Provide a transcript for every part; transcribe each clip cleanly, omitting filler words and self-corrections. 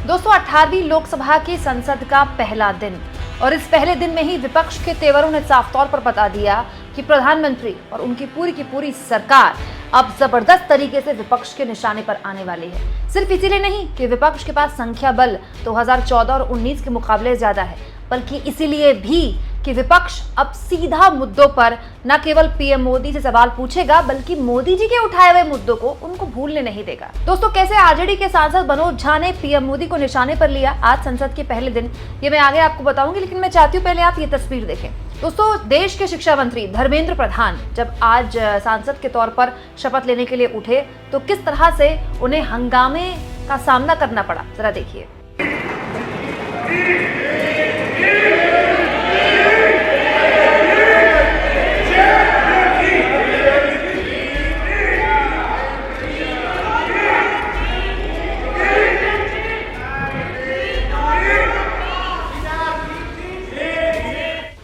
दोस्तों 18वीं लोकसभा की संसद का पहला दिन और इस पहले दिन में ही विपक्ष के तेवरों ने साफ तौर पर बता दिया कि प्रधानमंत्री और उनकी पूरी की पूरी सरकार अब जबरदस्त तरीके से विपक्ष के निशाने पर आने वाली है। सिर्फ इसीलिए नहीं कि विपक्ष के पास संख्या बल 2014 और 19 के मुकाबले ज्यादा है, बल्कि इसीलिए भी कि विपक्ष अब सीधा मुद्दों पर न केवल पीएम मोदी से सवाल पूछेगा, बल्कि मोदी जी के उठाए हुए मुद्दों को उनको भूलने नहीं देगा। दोस्तों, कैसे आरजेडी के सांसद मनोज झा ने पीएम मोदी को निशाने पर लिया आज संसद के पहले दिन, ये मैं आगे आपको बताऊंगी, लेकिन मैं चाहती हूँ पहले आप ये तस्वीर देखें। दोस्तों, देश के शिक्षा मंत्री धर्मेंद्र प्रधान जब आज सांसद के तौर पर शपथ लेने के लिए उठे तो किस तरह से उन्हें हंगामे का सामना करना पड़ा, जरा देखिए।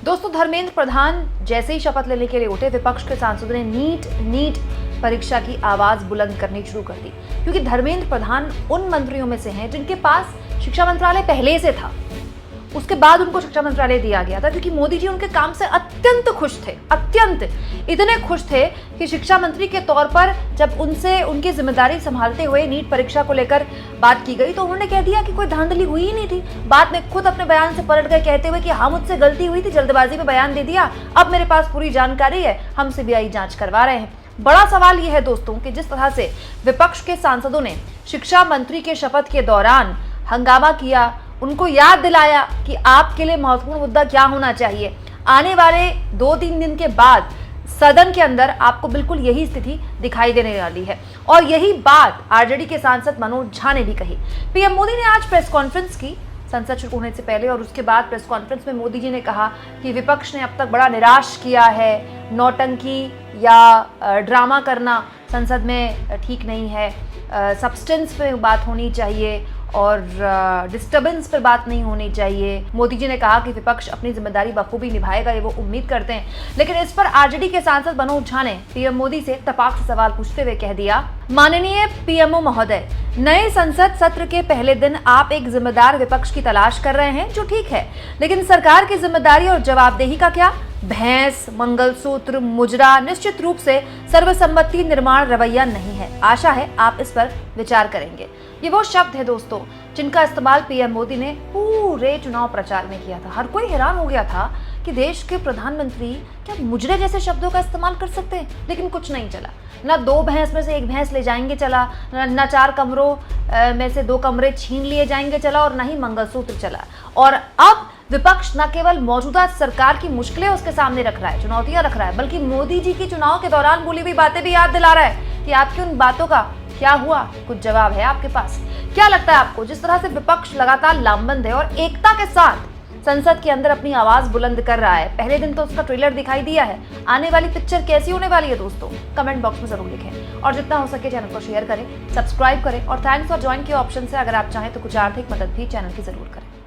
दोस्तों, धर्मेंद्र प्रधान जैसे ही शपथ लेने के लिए उठे, विपक्ष के सांसदों ने नीट परीक्षा की आवाज बुलंद करनी शुरू कर दी, क्योंकि धर्मेंद्र प्रधान उन मंत्रियों में से हैं जिनके पास शिक्षा मंत्रालय पहले से था। उसके बाद उनको शिक्षा मंत्रालय दिया गया था क्योंकि मोदी जी उनके काम से अत्यंत खुश थे, अत्यंत इतने खुश थे कि शिक्षा मंत्री के तौर पर जब उनसे उनकी जिम्मेदारी संभालते हुए नीट परीक्षा को लेकर बात की गई तो उन्होंने कह दिया कि कोई धांधली हुई ही नहीं थी। बाद में खुद अपने बयान से पलट गए, कहते हुए कि हाँ, मुझसे गलती हुई थी, जल्दबाजी में बयान दे दिया, अब मेरे पास पूरी जानकारी है, हम सीबीआई जांच करवा रहे हैं। बड़ा सवाल यह है दोस्तों कि जिस तरह से विपक्ष के सांसदों ने शिक्षा मंत्री के शपथ के दौरान हंगामा किया, उनको याद दिलाया कि आपके लिए महत्वपूर्ण मुद्दा क्या होना चाहिए। आने वाले 2-3 दिन के बाद सदन के अंदर आपको बिल्कुल यही स्थिति दिखाई देने वाली है और यही बात आरजेडी के सांसद मनोज झा ने भी कही। पीएम मोदी ने आज प्रेस कॉन्फ्रेंस की संसद शुरू होने से पहले और उसके बाद प्रेस कॉन्फ्रेंस में मोदी जी ने कहा कि विपक्ष ने अब तक बड़ा निराश किया है, नौटंकी या ड्रामा करना संसद में ठीक नहीं है, सब्सटेंस पे बात होनी चाहिए और डिस्टर्बेंस पर बात नहीं होनी चाहिए। मोदी जी ने कहा कि विपक्ष अपनी जिम्मेदारी बखूबी निभाएगा, ये वो उम्मीद करते हैं। लेकिन इस पर आरजेडी के सांसद मनोज झा ने पीएम मोदी से तपाक से सवाल पूछते हुए कह दिया, माननीय पीएमओ महोदय, नए संसद सत्र के पहले दिन आप एक जिम्मेदार विपक्ष की तलाश कर रहे हैं, जो ठीक है, लेकिन सरकार की जिम्मेदारी और जवाबदेही का क्या? भैंस, मंगलसूत्र, मुजरा निश्चित रूप से सर्वसम्मति निर्माण रवैया नहीं है। आशा है आप इस पर विचार करेंगे। ये वो शब्द है दोस्तों जिनका इस्तेमाल पीएम मोदी ने पूरे चुनाव प्रचार में किया था। हर कोई हैरान हो गया था कि देश के प्रधानमंत्री क्या मुजरे जैसे शब्दों का इस्तेमाल कर सकते हैं, लेकिन कुछ नहीं चला। ना 2 भैंस में से 1 भैंस ले जाएंगे चला, ना 4 कमरों में से 2 कमरे छीन लिए जाएंगे चला और ना ही मंगलसूत्र चला। और अब विपक्ष न केवल मौजूदा सरकार की मुश्किलें उसके सामने रख रहा है, चुनौतियां रख रहा है, बल्कि मोदी जी की चुनाव के दौरान बोली हुई बातें भी याद दिला रहा है कि आपकी उन बातों का क्या हुआ। कुछ जवाब है आपके पास? क्या लगता है आपको, जिस तरह से विपक्ष लगातार लामबंद है और एकता के साथ संसद के अंदर अपनी आवाज बुलंद कर रहा है? पहले दिन तो उसका ट्रेलर दिखाई दिया है, आने वाली पिक्चर कैसी होने वाली है दोस्तों, कमेंट बॉक्स में जरूर लिखें और जितना हो सके चैनल को शेयर करें, सब्सक्राइब करें और थैंक्स फॉर ज्वाइन के ऑप्शन से अगर आप चाहें तो कुछ आर्थिक मदद भी चैनल की जरूर करें।